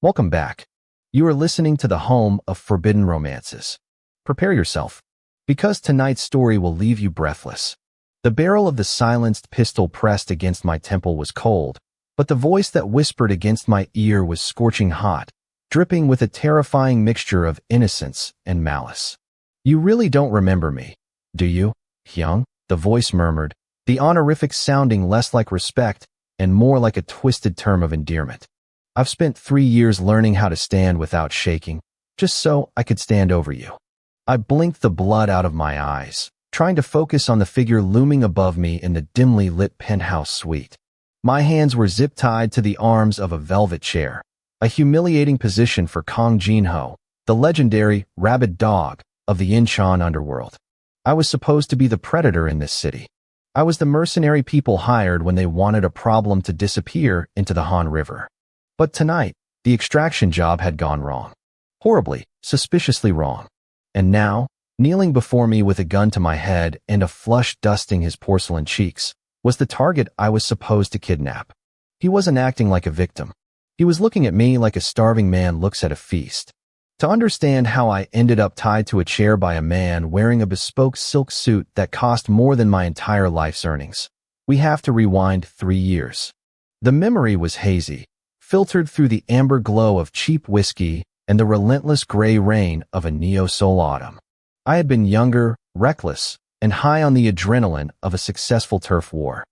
Welcome back. You are listening to the home of forbidden romances. Prepare yourself, because tonight's story will leave you breathless. The barrel of the silenced pistol pressed against my temple was cold, but the voice that whispered against my ear was scorching hot, dripping with a terrifying mixture of innocence and malice. You really don't remember me, do you, Hyung? The voice murmured, the honorific sounding less like respect and more like a twisted term of endearment. I've spent 3 years learning how to stand without shaking, just so I could stand over you. I blinked the blood out of my eyes, trying to focus on the figure looming above me in the dimly lit penthouse suite. My hands were zip-tied to the arms of a velvet chair, a humiliating position for Kong Jinho, the legendary rabid dog of the Incheon underworld. I was supposed to be the predator in this city. I was the mercenary people hired when they wanted a problem to disappear into the Han River. But tonight, the extraction job had gone wrong. Horribly, suspiciously wrong. And now, kneeling before me with a gun to my head and a flush dusting his porcelain cheeks, was the target I was supposed to kidnap. He wasn't acting like a victim. He was looking at me like a starving man looks at a feast. To understand how I ended up tied to a chair by a man wearing a bespoke silk suit that cost more than my entire life's earnings, we have to rewind 3 years. The memory was hazy, filtered through the amber glow of cheap whiskey and the relentless gray rain of a neo-soul autumn. I had been younger, reckless, and high on the adrenaline of a successful turf war.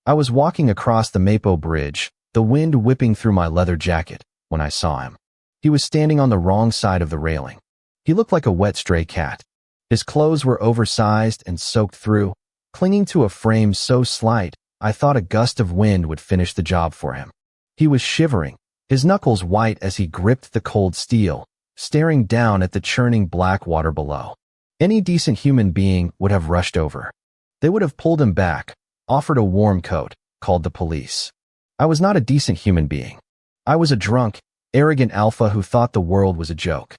I was walking across the Mapo Bridge, the wind whipping through my leather jacket, when I saw him. He was standing on the wrong side of the railing. He looked like a wet stray cat. His clothes were oversized and soaked through, clinging to a frame so slight I thought a gust of wind would finish the job for him. He was shivering, his knuckles white as he gripped the cold steel, staring down at the churning black water below. Any decent human being would have rushed over. They would have pulled him back, offered a warm coat, called the police. I was not a decent human being. I was a drunk, arrogant alpha who thought the world was a joke.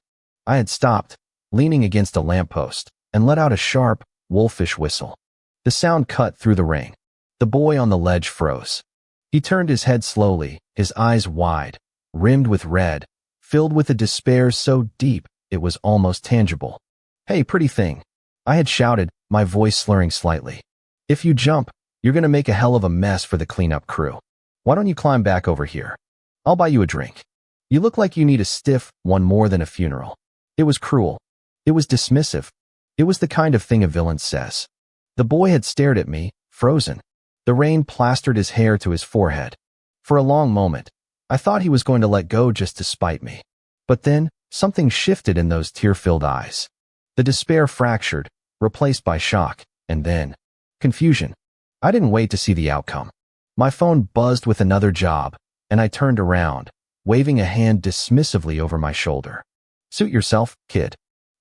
I had stopped, leaning against a lamppost, and let out a sharp, wolfish whistle. The sound cut through the rain. The boy on the ledge froze. He turned his head slowly, his eyes wide, rimmed with red, filled with a despair so deep it was almost tangible. "Hey, pretty thing," I had shouted, my voice slurring slightly. "If you jump, you're gonna make a hell of a mess for the cleanup crew. Why don't you climb back over here? I'll buy you a drink. You look like you need a stiff one more than a funeral." It was cruel. It was dismissive. It was the kind of thing a villain says. The boy had stared at me, frozen. The rain plastered his hair to his forehead. For a long moment, I thought he was going to let go just to spite me. But then, something shifted in those tear-filled eyes. The despair fractured, replaced by shock, and then confusion. I didn't wait to see the outcome. My phone buzzed with another job, and I turned around, waving a hand dismissively over my shoulder. "Suit yourself, kid.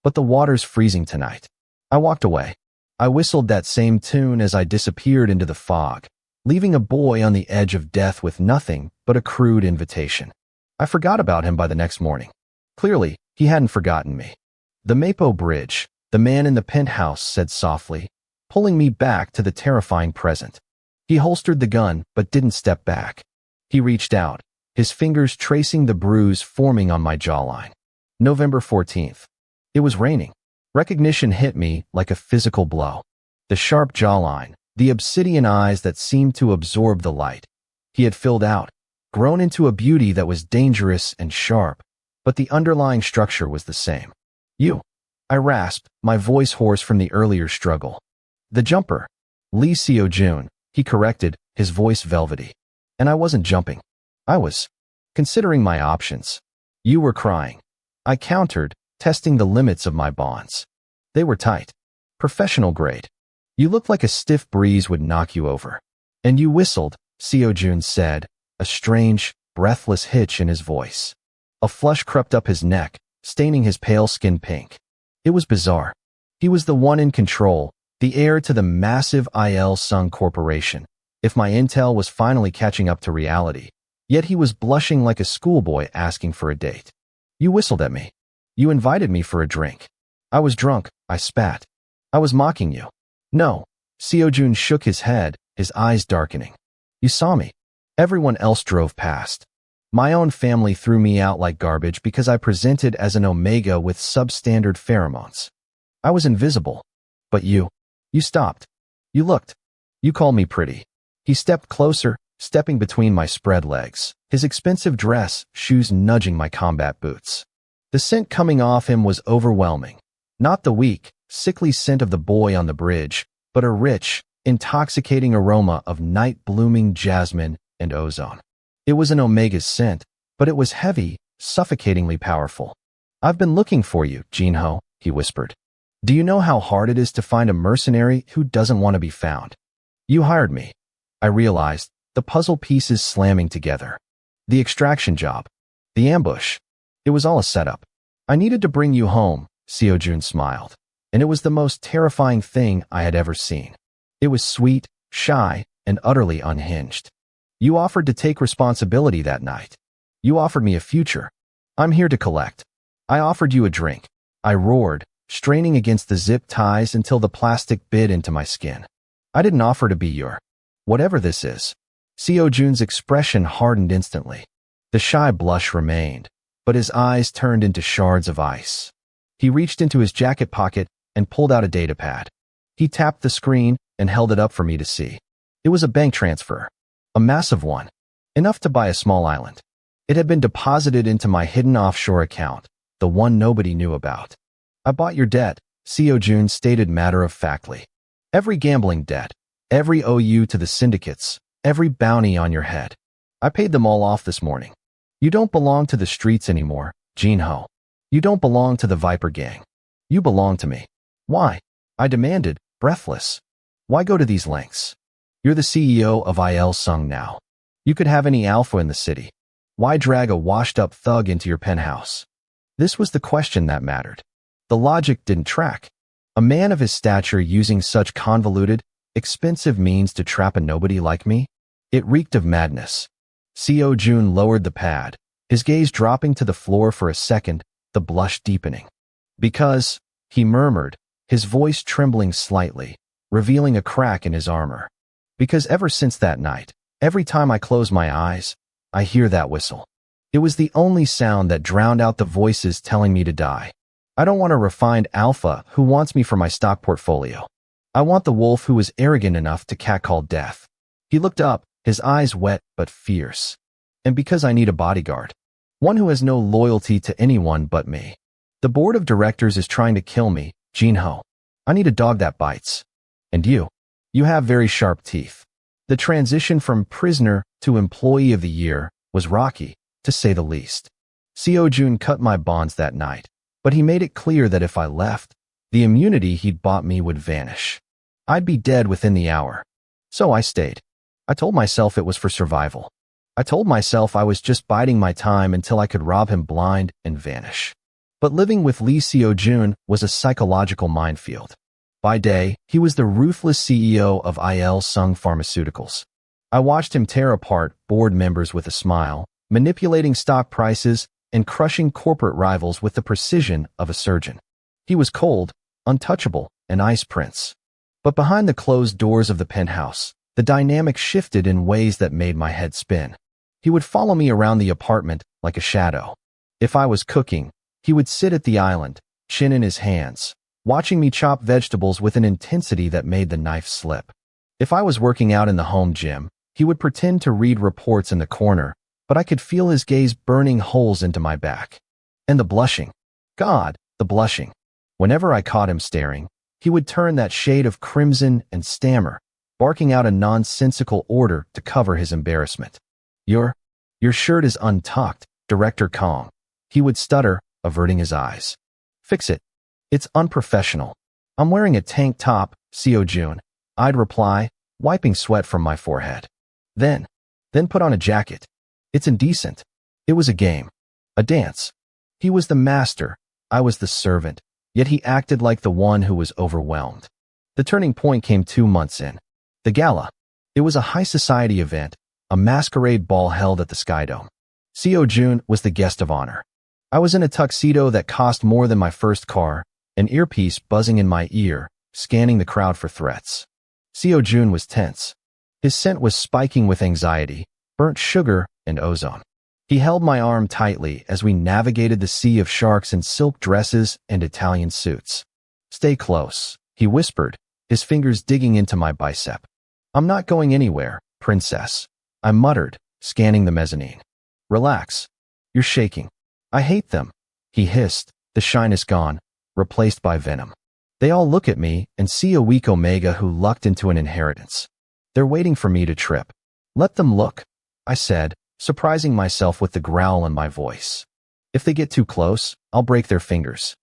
But the water's freezing tonight." I walked away. I whistled that same tune as I disappeared into the fog, leaving a boy on the edge of death with nothing but a crude invitation. I forgot about him by the next morning. Clearly, he hadn't forgotten me. "The Mapo Bridge," the man in the penthouse said softly, pulling me back to the terrifying present. He holstered the gun but didn't step back. He reached out, his fingers tracing the bruise forming on my jawline. November 14th. It was raining. Recognition hit me like a physical blow. The sharp jawline, the obsidian eyes that seemed to absorb the light. He had filled out, grown into a beauty that was dangerous and sharp, but the underlying structure was the same. "You," I rasped, my voice hoarse from the earlier struggle. "The jumper. Lee Seo-jun," he corrected, his voice velvety. And I wasn't jumping. I was considering my options. "You were crying," I countered, testing the limits of my bonds. They were tight. Professional grade. "You looked like a stiff breeze would knock you over." "And you whistled," Seo-jun said, a strange, breathless hitch in his voice. A flush crept up his neck, staining his pale skin pink. It was bizarre. He was the one in control, the heir to the massive Il Sung Corporation, if my intel was finally catching up to reality. Yet he was blushing like a schoolboy asking for a date. "You whistled at me. You invited me for a drink." "I was drunk," I spat. "I was mocking you." "No." Seo-jun shook his head, his eyes darkening. "You saw me. Everyone else drove past. My own family threw me out like garbage because I presented as an omega with substandard pheromones. I was invisible. But you stopped. You looked. You called me pretty. He stepped closer, stepping between my spread legs, his expensive dress, shoes nudging my combat boots. The scent coming off him was overwhelming. Not the weak, sickly scent of the boy on the bridge, but a rich, intoxicating aroma of night-blooming jasmine and ozone. It was an omega's scent, but it was heavy, suffocatingly powerful. "I've been looking for you, Jinho," he whispered. "Do you know how hard it is to find a mercenary who doesn't want to be found? You hired me." I realized, the puzzle pieces slamming together. The extraction job. The ambush. It was all a setup. "I needed to bring you home," Seojun smiled. And it was the most terrifying thing I had ever seen. It was sweet, shy, and utterly unhinged. "You offered to take responsibility that night. You offered me a future. I'm here to collect. I offered you a drink." I roared, straining against the zip ties until the plastic bit into my skin. "I didn't offer to be your whatever this is." Seojun's expression hardened instantly. The shy blush remained, but his eyes turned into shards of ice. He reached into his jacket pocket and pulled out a datapad. He tapped the screen and held it up for me to see. It was a bank transfer. A massive one. Enough to buy a small island. It had been deposited into my hidden offshore account, the one nobody knew about. "I bought your debt," Seojun stated matter-of-factly. "Every gambling debt, every OU to the syndicates, every bounty on your head. I paid them all off this morning. You don't belong to the streets anymore, Jinho. You don't belong to the Viper Gang. You belong to me." "Why?" I demanded, breathless. "Why go to these lengths? You're the CEO of IL Sung now. You could have any alpha in the city. Why drag a washed-up thug into your penthouse?" This was the question that mattered. The logic didn't track. A man of his stature using such convoluted, expensive means to trap a nobody like me? It reeked of madness. Seojun lowered the pad, his gaze dropping to the floor for a second, the blush deepening. "Because," he murmured, his voice trembling slightly, revealing a crack in his armor. "Because ever since that night, every time I close my eyes, I hear that whistle. It was the only sound that drowned out the voices telling me to die. I don't want a refined alpha who wants me for my stock portfolio. I want the wolf who is arrogant enough to catcall death." He looked up, his eyes wet but fierce. "And because I need a bodyguard. One who has no loyalty to anyone but me. The board of directors is trying to kill me, Jinho. I need a dog that bites. And you have very sharp teeth." The transition from prisoner to employee of the year was rocky, to say the least. Seojun cut my bonds that night, but he made it clear that if I left, the immunity he'd bought me would vanish. I'd be dead within the hour. So I stayed. I told myself it was for survival. I told myself I was just biding my time until I could rob him blind and vanish. But living with Lee Seojun was a psychological minefield. By day, he was the ruthless CEO of IL Sung Pharmaceuticals. I watched him tear apart board members with a smile, manipulating stock prices, and crushing corporate rivals with the precision of a surgeon. He was cold, untouchable, an ice prince. But behind the closed doors of the penthouse, the dynamic shifted in ways that made my head spin. He would follow me around the apartment like a shadow. If I was cooking, he would sit at the island, chin in his hands, watching me chop vegetables with an intensity that made the knife slip. If I was working out in the home gym, he would pretend to read reports in the corner, but I could feel his gaze burning holes into my back. And the blushing. God, the blushing. Whenever I caught him staring, he would turn that shade of crimson and stammer, barking out a nonsensical order to cover his embarrassment. Your shirt is untucked, Director Kong." He would stutter, averting his eyes. "Fix it. It's unprofessional." "I'm wearing a tank top, Seojun," I'd reply, wiping sweat from my forehead. Then put on a jacket. It's indecent." It was a game. A dance. He was the master, I was the servant, yet he acted like the one who was overwhelmed. The turning point came 2 months in. The gala. It was a high society event, a masquerade ball held at the Skydome. Seojun was the guest of honor. I was in a tuxedo that cost more than my first car, an earpiece buzzing in my ear, scanning the crowd for threats. Seojun was tense. His scent was spiking with anxiety, burnt sugar, and ozone. He held my arm tightly as we navigated the sea of sharks in silk dresses and Italian suits. "Stay close," he whispered, his fingers digging into my bicep. "I'm not going anywhere, princess," I muttered, scanning the mezzanine. "Relax. You're shaking." "I hate them," he hissed, the shyness gone, replaced by venom. "They all look at me and see a weak Omega who lucked into an inheritance. They're waiting for me to trip." "Let them look," I said, surprising myself with the growl in my voice. "If they get too close, I'll break their fingers."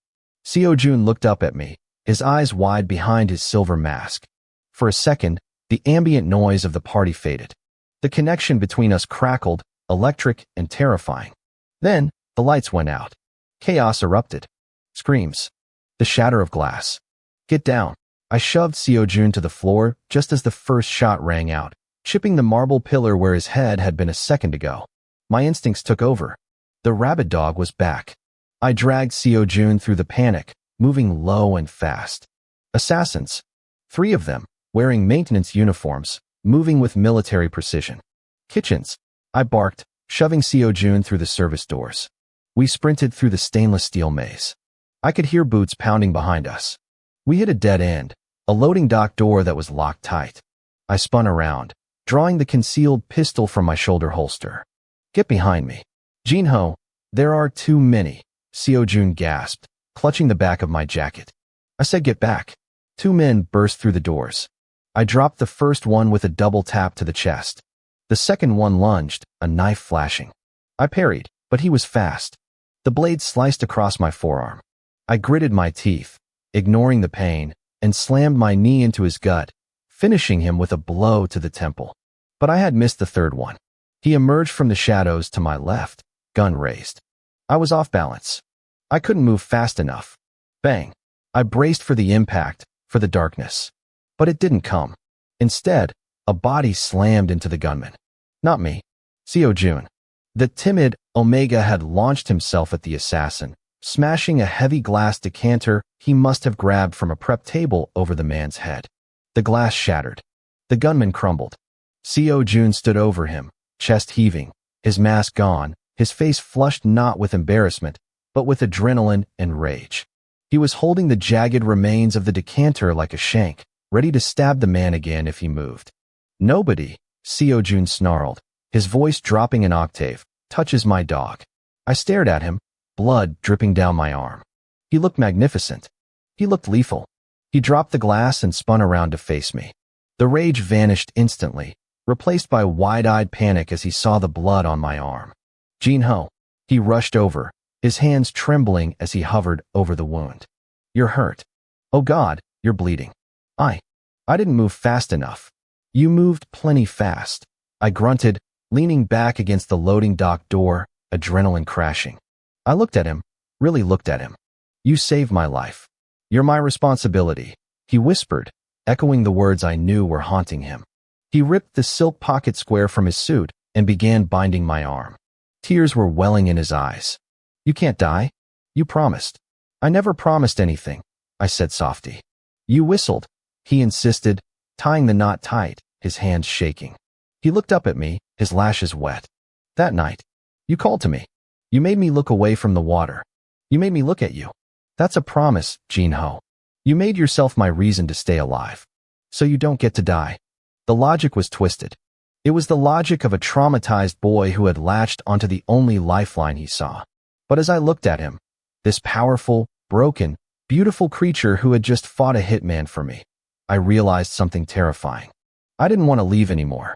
Seo Jun looked up at me, his eyes wide behind his silver mask. For a second, the ambient noise of the party faded. The connection between us crackled, electric and terrifying. Then, the lights went out. Chaos erupted. Screams. The shatter of glass. "Get down." I shoved Seo Jun to the floor just as the first shot rang out, chipping the marble pillar where his head had been a second ago. My instincts took over. The rabid dog was back. I dragged Seo Jun through the panic, moving low and fast. Assassins. 3 of them, wearing maintenance uniforms, moving with military precision. "Kitchens," I barked, shoving Seo Jun through the service doors. We sprinted through the stainless steel maze. I could hear boots pounding behind us. We hit a dead end, a loading dock door that was locked tight. I spun around, drawing the concealed pistol from my shoulder holster. "Get behind me." "Jinho, there are too many," Seo Jun gasped, clutching the back of my jacket. I said get back. 2 men burst through the doors. I dropped the first one with a double tap to the chest. The second one lunged, a knife flashing. I parried, but he was fast. The blade sliced across my forearm. I gritted my teeth, ignoring the pain, and slammed my knee into his gut, finishing him with a blow to the temple. But I had missed the third one. He emerged from the shadows to my left, gun raised. I was off balance. I couldn't move fast enough. Bang. I braced for the impact, for the darkness. But it didn't come. Instead, a body slammed into the gunman. Not me. Seo Jun. The timid Omega had launched himself at the assassin, smashing a heavy glass decanter he must have grabbed from a prep table over the man's head. The glass shattered. The gunman crumbled. Seo Jun stood over him, chest heaving, his mask gone, his face flushed not with embarrassment, but with adrenaline and rage. He was holding the jagged remains of the decanter like a shank, ready to stab the man again if he moved. "Nobody," Seo Jun snarled, his voice dropping an octave, "touches my dog." I stared at him, blood dripping down my arm. He looked magnificent. He looked lethal. He dropped the glass and spun around to face me. The rage vanished instantly, replaced by wide-eyed panic as he saw the blood on my arm. "Jinho." He rushed over, his hands trembling as he hovered over the wound. "You're hurt." "Oh God, you're bleeding." I didn't move fast enough." "You moved plenty fast," I grunted, leaning back against the loading dock door, adrenaline crashing. I looked at him, really looked at him. "You saved my life. You're my responsibility," he whispered, echoing the words I knew were haunting him. He ripped the silk pocket square from his suit and began binding my arm. Tears were welling in his eyes. "You can't die. You promised." "I never promised anything," I said softly. "You whistled," he insisted, tying the knot tight, his hands shaking. He looked up at me, his lashes wet. "That night, you called to me. You made me look away from the water. You made me look at you. That's a promise, Jinho. You made yourself my reason to stay alive. So you don't get to die." The logic was twisted. It was the logic of a traumatized boy who had latched onto the only lifeline he saw. But as I looked at him, this powerful, broken, beautiful creature who had just fought a hitman for me, I realized something terrifying. I didn't want to leave anymore.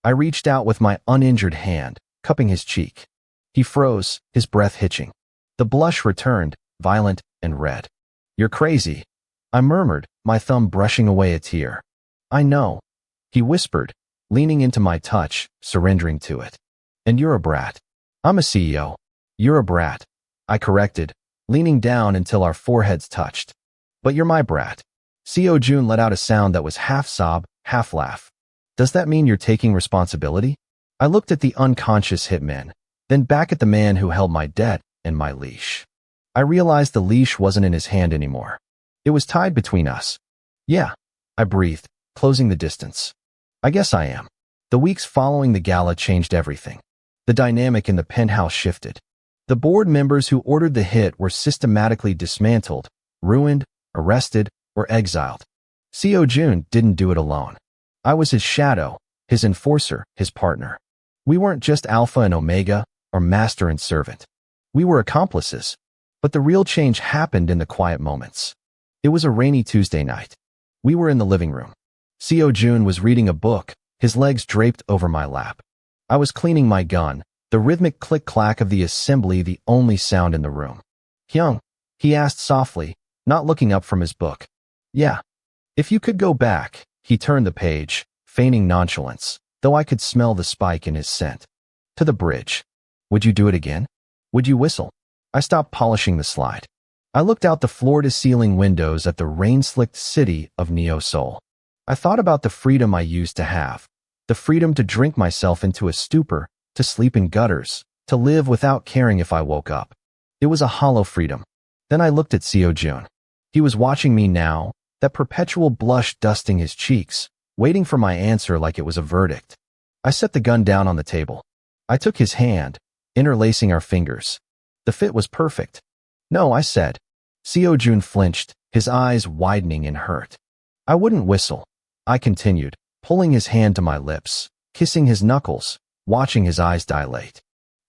I reached out with my uninjured hand, cupping his cheek. He froze, his breath hitching. The blush returned, violent and red. "You're crazy," I murmured, my thumb brushing away a tear. "I know," he whispered, leaning into my touch, surrendering to it. "And you're a brat." "I'm a CEO. You're a brat," I corrected, leaning down until our foreheads touched. "But you're my brat." Seo Jun let out a sound that was half sob, half laugh. "Does that mean you're taking responsibility?" I looked at the unconscious hitman, then back at the man who held my debt and my leash. I realized the leash wasn't in his hand anymore. It was tied between us. "Yeah," I breathed, closing the distance. "I guess I am." The weeks following the gala changed everything. The dynamic in the penthouse shifted. The board members who ordered the hit were systematically dismantled, ruined, arrested, or exiled. Seo Jun didn't do it alone. I was his shadow, his enforcer, his partner. We weren't just alpha and omega, or master and servant. We were accomplices. But the real change happened in the quiet moments. It was a rainy Tuesday night. We were in the living room. Seo Jun was reading a book, his legs draped over my lap. I was cleaning my gun, the rhythmic click-clack of the assembly the only sound in the room. "Hyung?" he asked softly, not looking up from his book. "Yeah. If you could go back," he turned the page, feigning nonchalance, though I could smell the spike in his scent. "To the bridge. Would you do it again? Would you whistle?" I stopped polishing the slide. I looked out the floor-to-ceiling windows at the rain-slicked city of Neo-Seoul. I thought about the freedom I used to have, the freedom to drink myself into a stupor, to sleep in gutters, to live without caring if I woke up. It was a hollow freedom. Then I looked at Seo Jun. He was watching me now, that perpetual blush dusting his cheeks, waiting for my answer like it was a verdict. I set the gun down on the table. I took his hand, interlacing our fingers. The fit was perfect. "No," I said. Seo Jun flinched, his eyes widening in hurt. "I wouldn't whistle," I continued, pulling his hand to my lips, kissing his knuckles, watching his eyes dilate.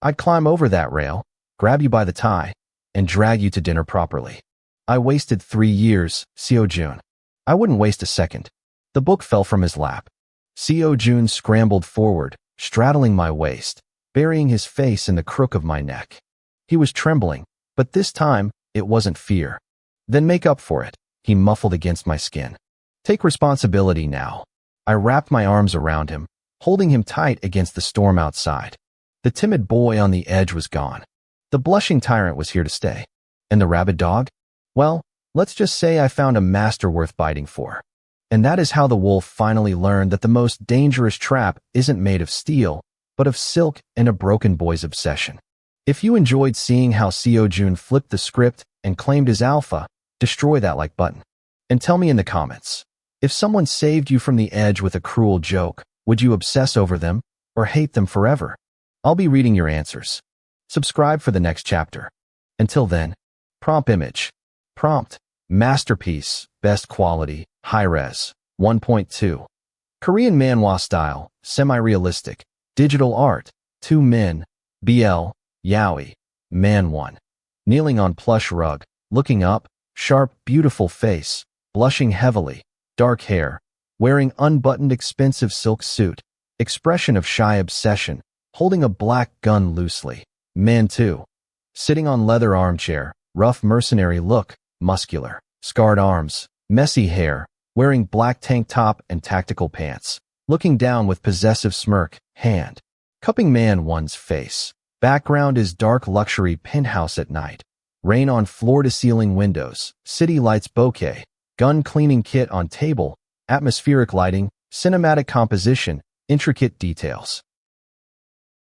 "I'd climb over that rail, grab you by the tie, and drag you to dinner properly. I wasted 3 years, Seo Jun. I wouldn't waste a second." The book fell from his lap. Seo Jun scrambled forward, straddling my waist, burying his face in the crook of my neck. He was trembling, but this time, it wasn't fear. "Then make up for it," he muffled against my skin. "Take responsibility now." I wrapped my arms around him, holding him tight against the storm outside. The timid boy on the edge was gone. The blushing tyrant was here to stay. And the rabid dog? Well, let's just say I found a master worth biting for. And that is how the wolf finally learned that the most dangerous trap isn't made of steel, but of silk and a broken boy's obsession. If you enjoyed seeing how Seo Jun flipped the script and claimed his alpha, destroy that like button. And tell me in the comments, if someone saved you from the edge with a cruel joke, would you obsess over them or hate them forever? I'll be reading your answers. Subscribe for the next chapter. Until then, prompt image. Prompt, masterpiece, best quality, high-res, 1.2. Korean manhwa style, semi-realistic, digital art, 2 men, BL, Yaoi, man 1. Kneeling on plush rug, looking up, sharp, beautiful face, blushing heavily, dark hair, wearing unbuttoned expensive silk suit, expression of shy obsession, holding a black gun loosely, man 2. Sitting on leather armchair, rough mercenary look, muscular, scarred arms, messy hair, wearing black tank top and tactical pants, looking down with possessive smirk, hand. Cupping man 1's face. Background is dark luxury penthouse at night. Rain on floor-to-ceiling windows, city lights bouquet, gun cleaning kit on table, atmospheric lighting, cinematic composition, intricate details.